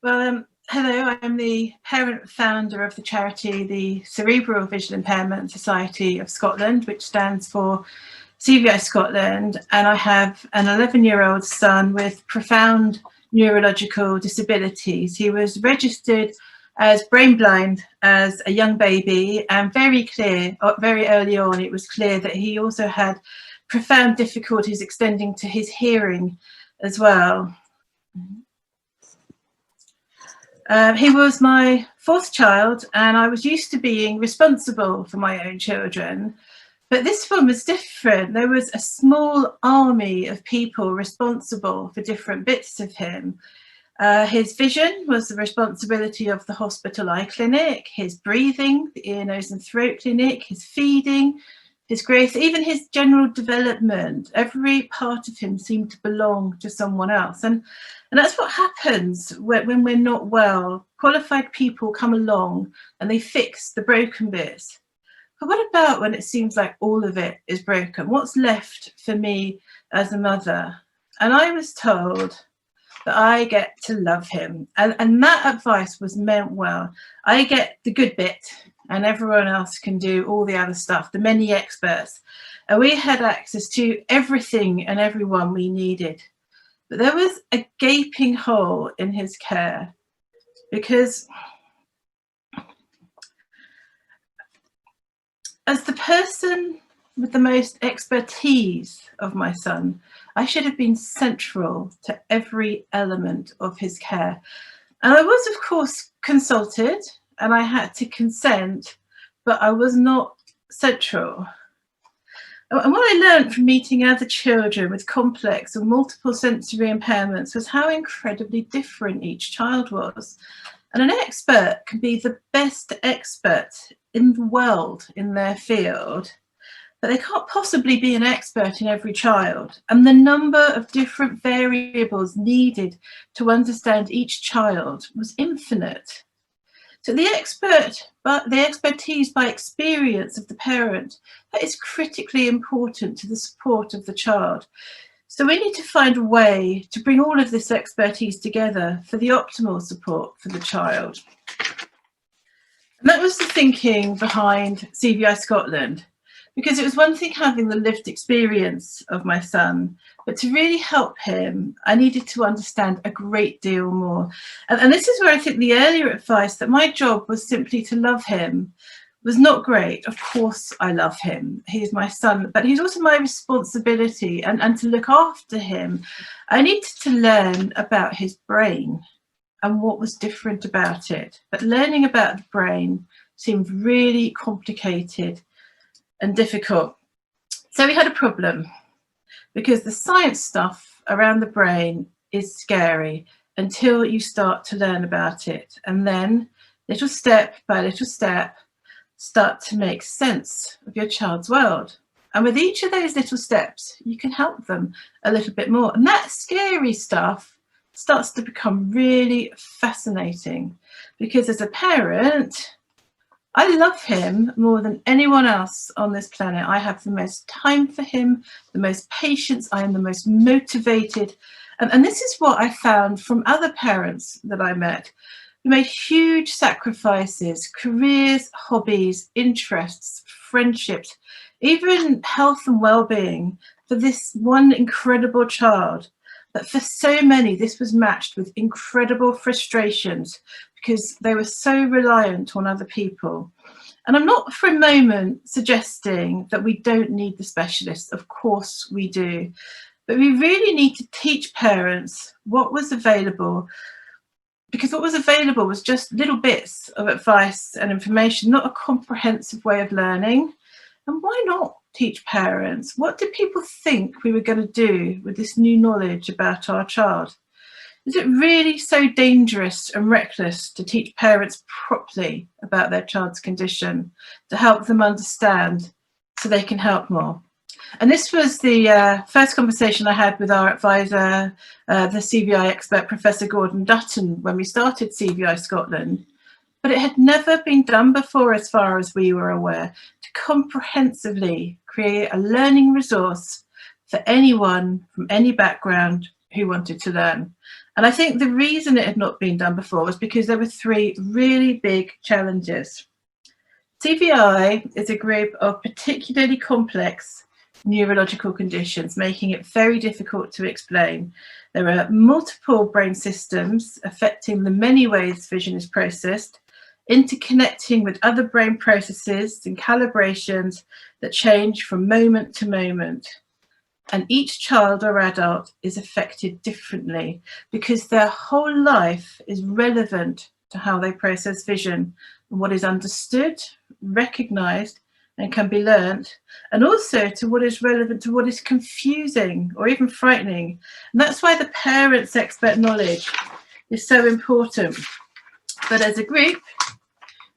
Hello, I'm the parent founder of the charity, the Cerebral Vision Impairment Society of Scotland, which stands for CVI Scotland, and I have an 11-year-old son with profound neurological disabilities. He was registered as brain blind as a young baby, and very early on, it was clear that he also had profound difficulties extending to his hearing as well. He was my fourth child, and I was used to being responsible for my own children, but this one was different. There was a small army of people responsible for different bits of him. His vision was the responsibility of the hospital eye clinic, his breathing, the ear, nose and throat clinic, his feeding, his growth, even his general development. Every part of him seemed to belong to someone else. And that's what happens when we're not well. Qualified people come along and they fix the broken bits. But what about when it seems like all of it is broken? What's left for me as a mother? And I was told that I get to love him. And that advice was meant well. I get the good bit and everyone else can do all the other stuff, the many experts. And we had access to everything and everyone we needed. But there was a gaping hole in his care, because as the person with the most expertise of my son, I should have been central to every element of his care. And I was, of course, consulted and I had to consent, but I was not central. And what I learned from meeting other children with complex or multiple sensory impairments was how incredibly different each child was. And an expert can be the best expert in the world in their field, but they can't possibly be an expert in every child. And the number of different variables needed to understand each child was infinite. So the expertise by experience of the parent, that is critically important to the support of the child. So we need to find a way to bring all of this expertise together for the optimal support for the child. And that was the thinking behind CVI Scotland, because it was one thing having the lived experience of my son, but to really help him, I needed to understand a great deal more. And this is where I think the earlier advice that my job was simply to love him was not great. Of course I love him, he's my son, but he's also my responsibility, and to look after him. I needed to learn about his brain and what was different about it. But learning about the brain seemed really complicated and difficult. So we had a problem, because the science stuff around the brain is scary until you start to learn about it. And then little step by little step, start to make sense of your child's world. And with each of those little steps, you can help them a little bit more. And that scary stuff starts to become really fascinating, because as a parent, I love him more than anyone else on this planet. I have the most time for him, the most patience, I am the most motivated. And this is what I found from other parents that I met who made huge sacrifices, careers, hobbies, interests, friendships, even health and well-being for this one incredible child. But for so many, this was matched with incredible frustrations, because they were so reliant on other people. And I'm not for a moment suggesting that we don't need the specialists. Of course we do. But we really need to teach parents what was available, because what was available was just little bits of advice and information, not a comprehensive way of learning. And why not teach parents? What did people think we were going to do with this new knowledge about our child? Is it really so dangerous and reckless to teach parents properly about their child's condition, to help them understand so they can help more? And this was the first conversation I had with our advisor, the CVI expert, Professor Gordon Dutton, when we started CVI Scotland. But it had never been done before, as far as we were aware, to comprehensively create a learning resource for anyone from any background who wanted to learn. And I think the reason it had not been done before was because there were three really big challenges. CVI is a group of particularly complex neurological conditions, making it very difficult to explain. There are multiple brain systems affecting the many ways vision is processed, interconnecting with other brain processes and calibrations that change from moment to moment. And each child or adult is affected differently because their whole life is relevant to how they process vision and what is understood, recognised and can be learnt, and also to what is relevant to what is confusing or even frightening. And that's why the parents' expert knowledge is so important. But as a group,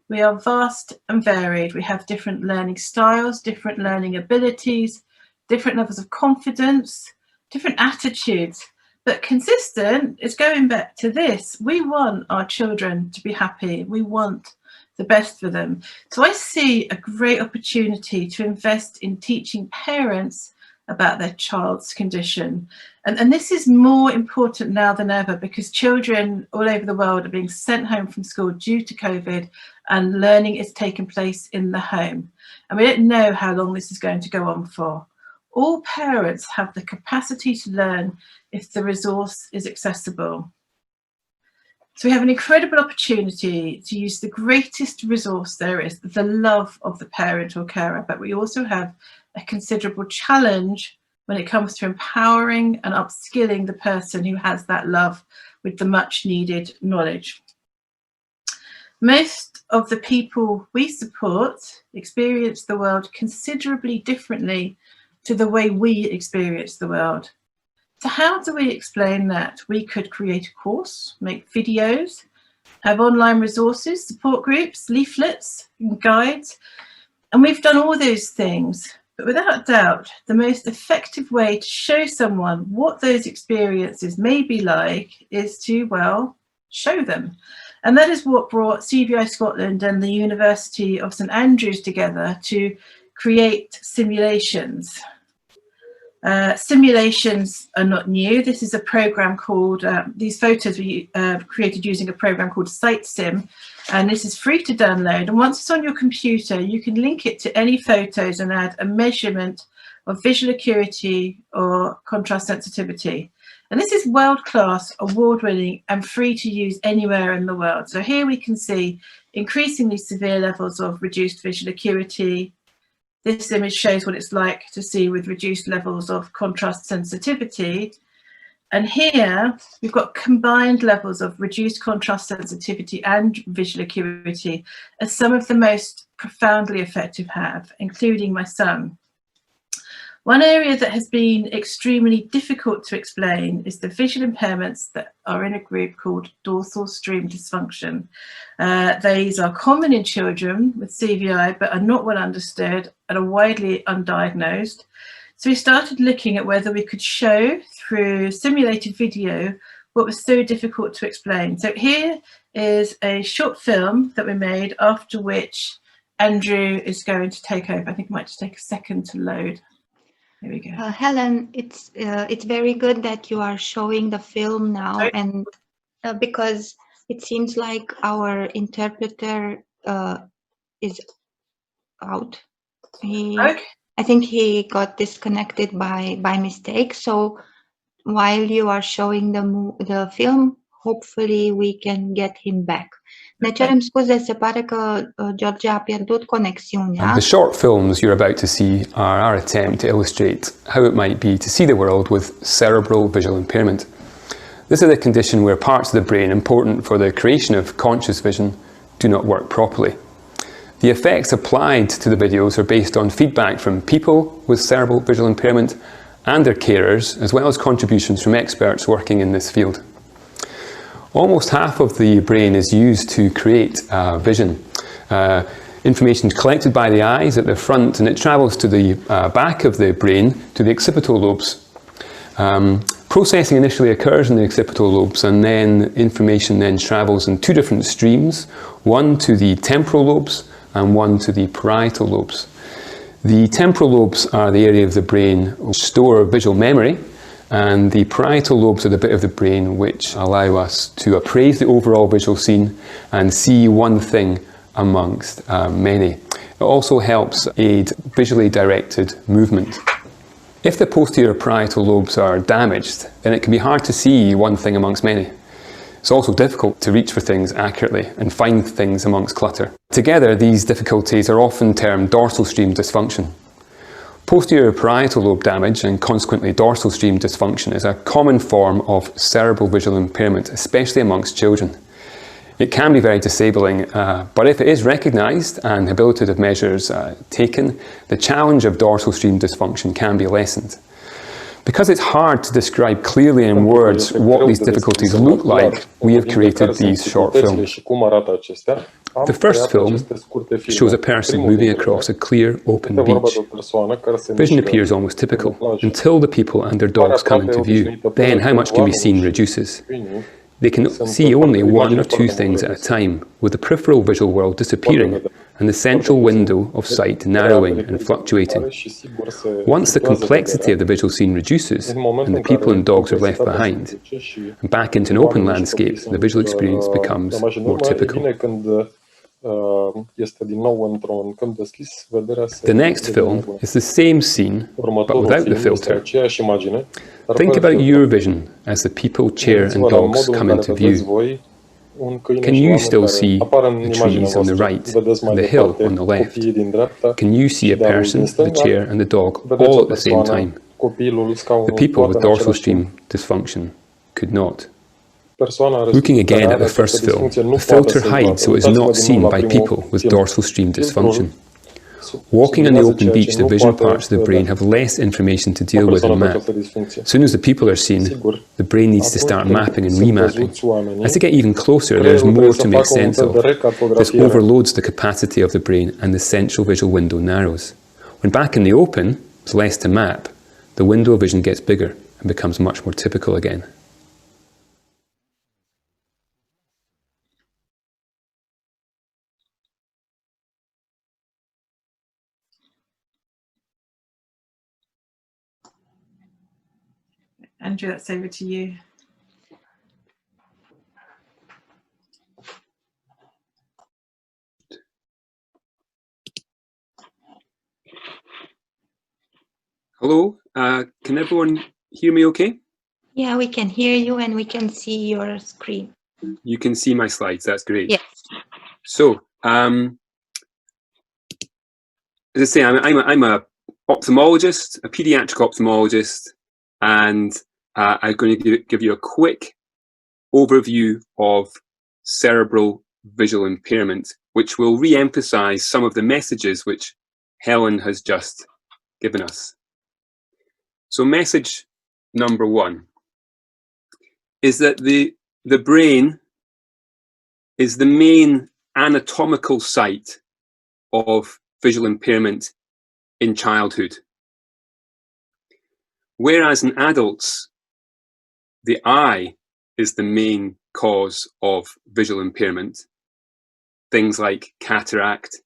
we are vast and varied. We have different learning styles, different learning abilities, different levels of confidence, different attitudes, but consistent is going back to this. We want our children to be happy. We want the best for them. So I see a great opportunity to invest in teaching parents about their child's condition. And this is more important now than ever because children all over the world are being sent home from school due to COVID, and learning is taking place in the home. And we don't know how long this is going to go on for. All parents have the capacity to learn if the resource is accessible. So we have an incredible opportunity to use the greatest resource there is, the love of the parent or carer, but we also have a considerable challenge when it comes to empowering and upskilling the person who has that love with the much needed knowledge. Most of the people we support experience the world considerably differently to the way we experience the world. So how do we explain that? We could create a course, make videos, have online resources, support groups, leaflets and guides, and we've done all those things. But without doubt, the most effective way to show someone what those experiences may be like is to, well, show them. And that is what brought CVI Scotland and the University of St Andrews together to create simulations. Simulations are not new. This is a program called, these photos were created using a program called SightSim, and this is free to download. And once it's on your computer, you can link it to any photos and add a measurement of visual acuity or contrast sensitivity. And this is world-class, award-winning and free to use anywhere in the world. So here we can see increasingly severe levels of reduced visual acuity. This image shows what it's like to see with reduced levels of contrast sensitivity. And here we've got combined levels of reduced contrast sensitivity and visual acuity, as some of the most profoundly effective have, including my son. One area that has been extremely difficult to explain is the visual impairments that are in a group called dorsal stream dysfunction. These are common in children with CVI, but are not well understood and are widely undiagnosed. So we started looking at whether we could show through simulated video what was so difficult to explain. So here is a short film that we made, after which Andrew is going to take over. I think it might just take a second to load. There we go. Helen, it's very good that you are showing the film now, and because it seems like our interpreter is out. I think he got disconnected by mistake. So while you are showing the film, hopefully we can get him back. Ne cerem scuze, se pare că George a pierdut conexiunea. The short films you're about to see are our attempt to illustrate how it might be to see the world with cerebral visual impairment. This is a condition where parts of the brain important for the creation of conscious vision do not work properly. The effects applied to the videos are based on feedback from people with cerebral visual impairment and their carers, as well as contributions from experts working in this field. Almost half of the brain is used to create vision. Information is collected by the eyes at the front, and it travels to the back of the brain, to the occipital lobes. Processing initially occurs in the occipital lobes, and then information then travels in two different streams, one to the temporal lobes and one to the parietal lobes. The temporal lobes are the area of the brain which store visual memory, And the parietal lobes are the bit of the brain which allow us to appraise the overall visual scene and see one thing amongst many. It also helps aid visually directed movement. If the posterior parietal lobes are damaged, then it can be hard to see one thing amongst many. It's also difficult to reach for things accurately and find things amongst clutter. Together, these difficulties are often termed dorsal stream dysfunction. Posterior parietal lobe damage and consequently dorsal stream dysfunction is a common form of cerebral visual impairment, especially amongst children. It can be very disabling, but if it is recognised and habilitative measures taken, the challenge of dorsal stream dysfunction can be lessened. Because it's hard to describe clearly in words what these difficulties look like, we have created these short films. The first film shows a person moving across a clear, open beach. Vision appears almost typical, until the people and their dogs come into view. Then how much can be seen reduces. They can see only one or two things at a time, with the peripheral visual world disappearing and the central window of sight narrowing and fluctuating. Once the complexity of the visual scene reduces and the people and dogs are left behind, and back into an open landscape, the visual experience becomes more typical. The next film is the same scene, but without the filter. Think about your vision as the people, chair and dogs come into view. Can you still see the trees on the right and the hill on the left? Can you see a person, the chair and the dog all at the same time? The people with dorsal stream dysfunction could not. Looking again at the first film, the filter hides so it is not seen by people with dorsal stream dysfunction. Walking on the open beach, the vision parts of the brain have less information to deal with and map. As soon as the people are seen, the brain needs to start mapping and remapping. As they get even closer, there is more to make sense of. This overloads the capacity of the brain and the central visual window narrows. When back in the open, there's less to map. The window of vision gets bigger and becomes much more typical again. Andrew, that's over to you. Hello, can everyone hear me okay? Yeah, we can hear you and we can see your screen. You can see my slides, that's great. Yes. So, as I say, I'm a ophthalmologist, a pediatric ophthalmologist, and I'm going to give you a quick overview of cerebral visual impairment, which will re-emphasize some of the messages which Helen has just given us. So message number one is that the brain is the main anatomical site of visual impairment in childhood. Whereas in adults, the eye is the main cause of visual impairment. Things like cataract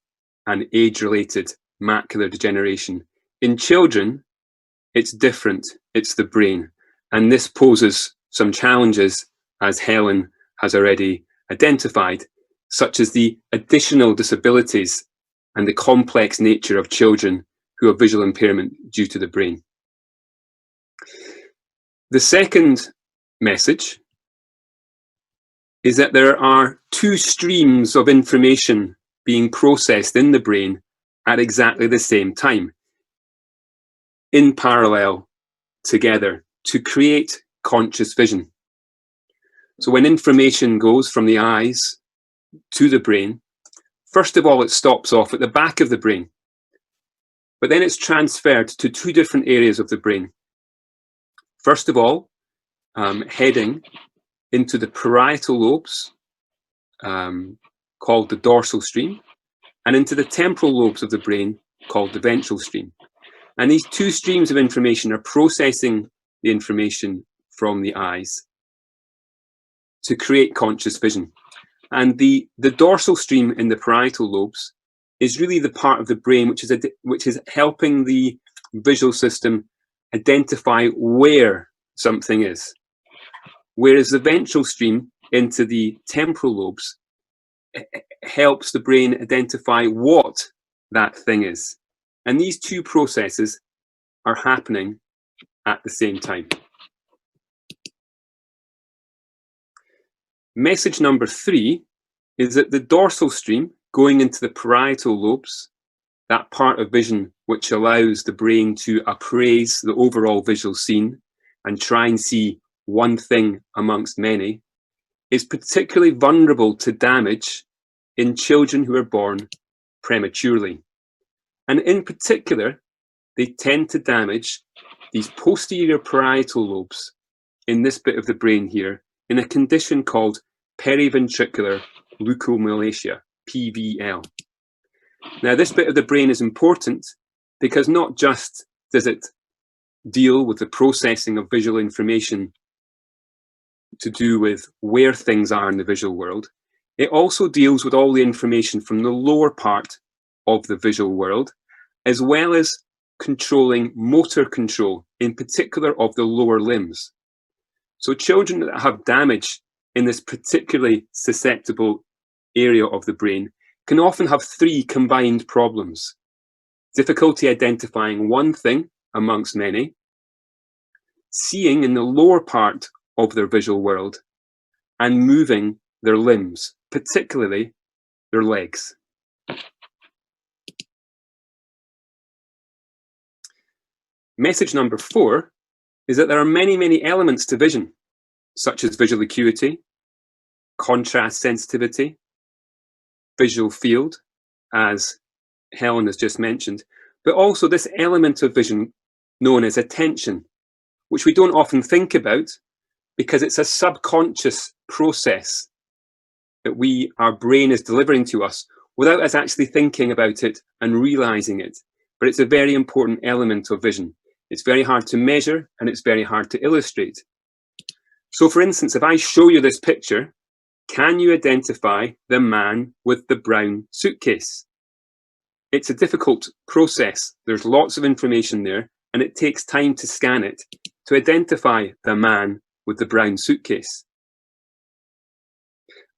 and age-related macular degeneration. In children, it's different, it's the brain. And this poses some challenges, as Helen has already identified, such as the additional disabilities and the complex nature of children who have visual impairment due to the brain. The second message is that there are two streams of information being processed in the brain at exactly the same time, in parallel, together, to create conscious vision. So when information goes from the eyes to the brain, first of all, it stops off at the back of the brain, but then it's transferred to two different areas of the brain. First of all, heading into the parietal lobes, called the dorsal stream, and into the temporal lobes of the brain, called the ventral stream. And these two streams of information are processing the information from the eyes to create conscious vision. And the dorsal stream in the parietal lobes is really the part of the brain which is helping the visual system identify where something is, whereas the ventral stream into the temporal lobes helps the brain identify what that thing is. And these two processes are happening at the same time. Message number 3 is that the dorsal stream going into the parietal lobes, that part of vision which allows the brain to appraise the overall visual scene and try and see one thing amongst many, is particularly vulnerable to damage in children who are born prematurely. And in particular, they tend to damage these posterior parietal lobes in this bit of the brain here in a condition called periventricular leukomalacia, PVL. Now, this bit of the brain is important because not just does it deal with the processing of visual information to do with where things are in the visual world, it also deals with all the information from the lower part of the visual world, as well as controlling motor control, in particular of the lower limbs. So children that have damage in this particularly susceptible area of the brain can often have 3 combined problems: difficulty identifying one thing amongst many, seeing in the lower part of their visual world, and moving their limbs, particularly their legs. Message number 4 is that there are many, many elements to vision, such as visual acuity, contrast sensitivity, visual field, as Helen has just mentioned, but also this element of vision known as attention, which we don't often think about because it's a subconscious process that our brain is delivering to us without us actually thinking about it and realizing it. But it's a very important element of vision. It's very hard to measure and it's very hard to illustrate. So for instance, if I show you this picture, can you identify the man with the brown suitcase? It's a difficult process. There's lots of information there and it takes time to scan it to identify the man with the brown suitcase.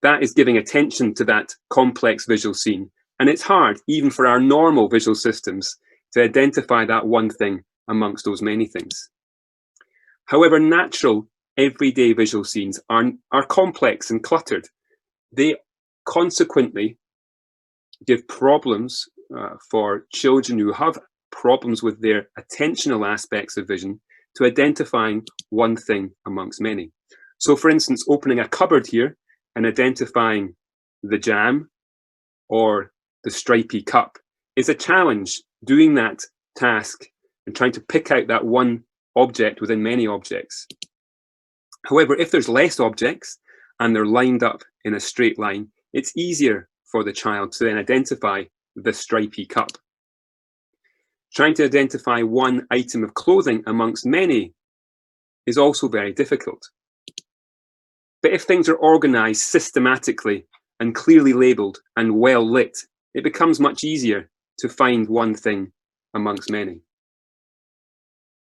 That is giving attention to that complex visual scene. And it's hard, even for our normal visual systems, to identify that one thing amongst those many things. However, natural, everyday visual scenes are complex and cluttered. They consequently give problems for children who have problems with their attentional aspects of vision to identifying one thing amongst many. So for instance, opening a cupboard here and identifying the jam or the stripy cup is a challenge. Doing that task and trying to pick out that one object within many objects. However, if there's less objects and they're lined up in a straight line, it's easier for the child to then identify the stripy cup. Trying to identify one item of clothing amongst many is also very difficult. But if things are organized systematically and clearly labeled and well lit, it becomes much easier to find one thing amongst many.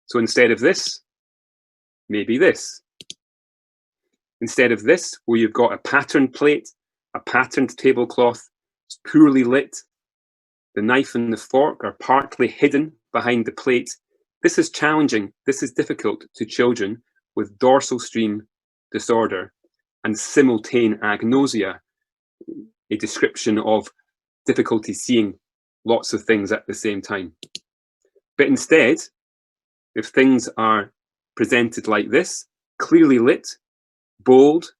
So instead of this, maybe this. Instead of this, where you've got a patterned plate, a patterned tablecloth, it's poorly lit, the knife and the fork are partly hidden behind the plate. This is challenging, this is difficult to children with dorsal stream disorder and simultaneous agnosia, a description of difficulty seeing lots of things at the same time. But instead, if things are presented like this, clearly lit, bold,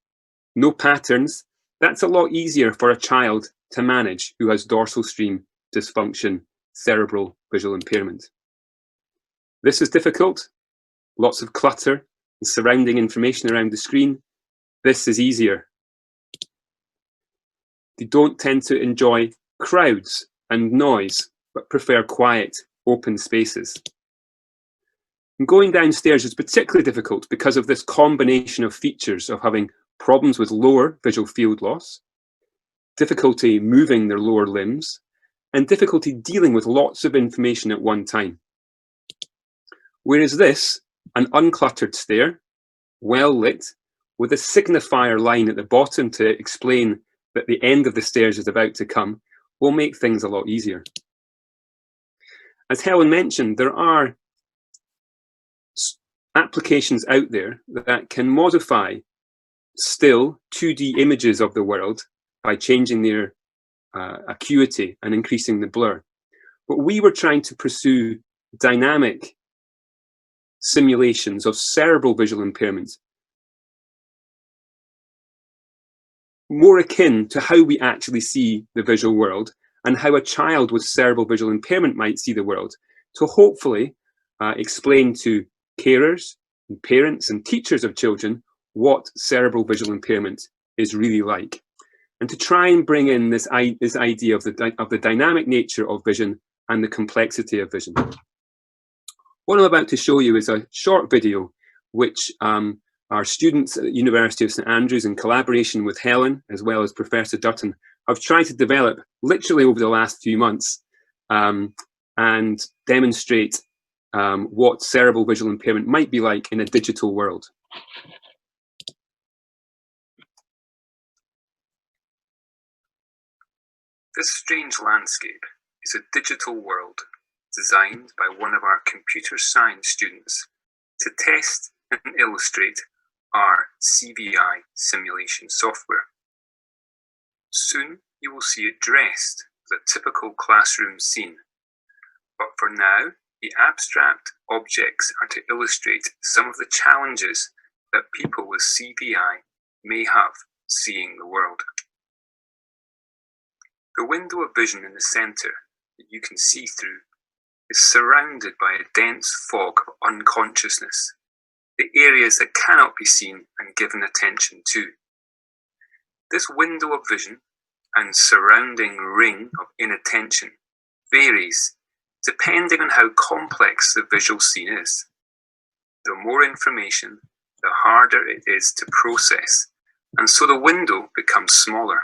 no patterns, that's a lot easier for a child to manage who has dorsal stream dysfunction, cerebral visual impairment. This is difficult, lots of clutter and surrounding information around the screen. This is easier. They don't tend to enjoy crowds and noise, but prefer quiet, open spaces. And going downstairs is particularly difficult because of this combination of features of having problems with lower visual field loss, difficulty moving their lower limbs, and difficulty dealing with lots of information at one time. Whereas this, an uncluttered stair, well lit, with a signifier line at the bottom to explain that the end of the stairs is about to come, will make things a lot easier. As Helen mentioned, there are applications out there that can modify still 2D images of the world by changing their acuity and increasing the blur. But we were trying to pursue dynamic simulations of cerebral visual impairment, more akin to how we actually see the visual world and how a child with cerebral visual impairment might see the world, to hopefully explain to carers and parents and teachers of children what cerebral visual impairment is really like, and to try and bring in this idea of the dynamic nature of vision and the complexity of vision. What I'm about to show you is a short video which our students at the University of St Andrews, in collaboration with Helen as well as Professor Dutton, have tried to develop literally over the last few months and demonstrate what cerebral visual impairment might be like in a digital world. This strange landscape is a digital world designed by one of our computer science students to test and illustrate our CVI simulation software. Soon you will see it dressed as a typical classroom scene, but for now the abstract objects are to illustrate some of the challenges that people with CVI may have seeing the world. The window of vision in the centre that you can see through is surrounded by a dense fog of unconsciousness, the areas that cannot be seen and given attention to. This window of vision and surrounding ring of inattention varies depending on how complex the visual scene is. The more information, the harder it is to process, and so the window becomes smaller.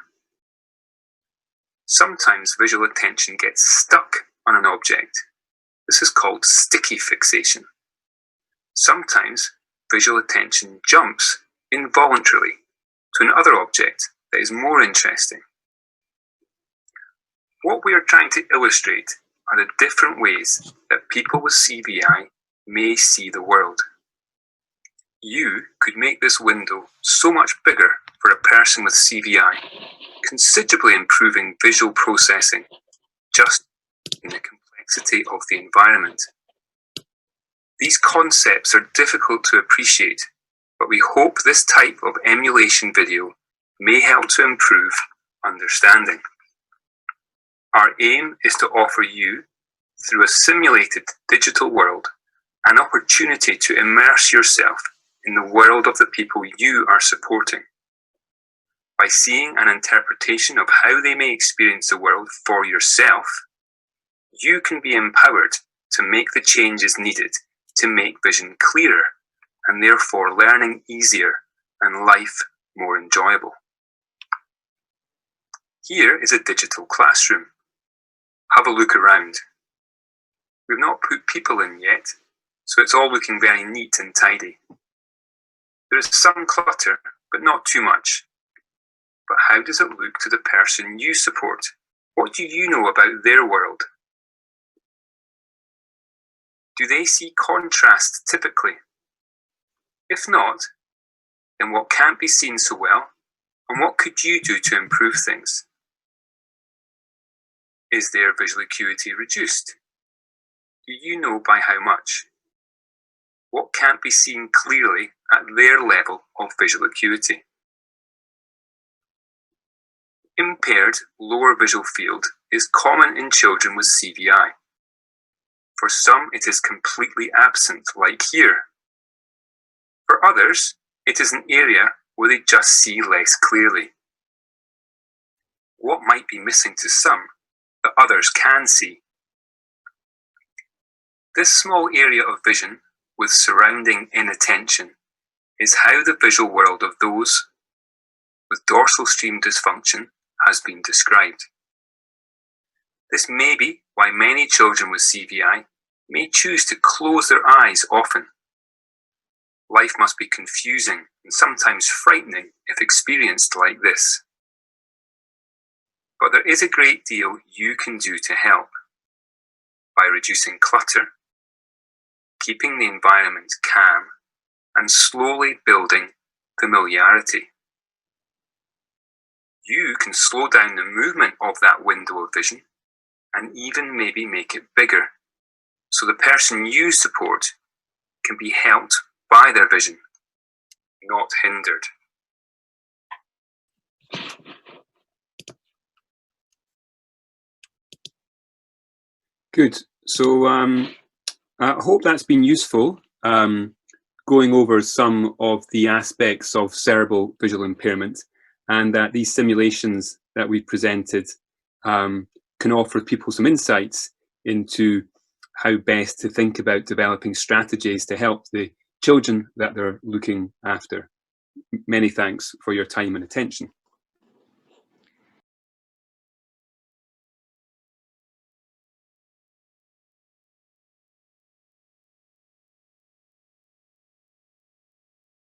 Sometimes visual attention gets stuck on an object. This is called sticky fixation. Sometimes visual attention jumps involuntarily to another object that is more interesting. What we are trying to illustrate are the different ways that people with CVI may see the world. You could make this window so much bigger for a person with CVI, considerably improving visual processing just in the complexity of the environment. These concepts are difficult to appreciate, but we hope this type of emulation video may help to improve understanding. Our aim is to offer you, through a simulated digital world, an opportunity to immerse yourself in the world of the people you are supporting. By seeing an interpretation of how they may experience the world for yourself, you can be empowered to make the changes needed to make vision clearer and therefore learning easier and life more enjoyable. Here is a digital classroom. Have a look around. We've not put people in yet, so it's all looking very neat and tidy. There is some clutter, but not too much. But how does it look to the person you support? What do you know about their world? Do they see contrast typically? If not, then what can't be seen so well, and what could you do to improve things? Is their visual acuity reduced? Do you know by how much? What can't be seen clearly at their level of visual acuity? Impaired lower visual field is common in children with CVI. For some, it is completely absent, like here. For others, it is an area where they just see less clearly. What might be missing to some that others can see? This small area of vision with surrounding inattention is how the visual world of those with dorsal stream dysfunction has been described. This may be why many children with CVI may choose to close their eyes often. Life must be confusing and sometimes frightening if experienced like this. But there is a great deal you can do to help by reducing clutter, keeping the environment calm, and slowly building familiarity. You can slow down the movement of that window of vision and even maybe make it bigger, so the person you support can be helped by their vision, not hindered. Good. So I hope that's been useful, going over some of the aspects of cerebral visual impairment, and that these simulations that we've presented can offer people some insights into how best to think about developing strategies to help the children that they're looking after. Many thanks for your time and attention.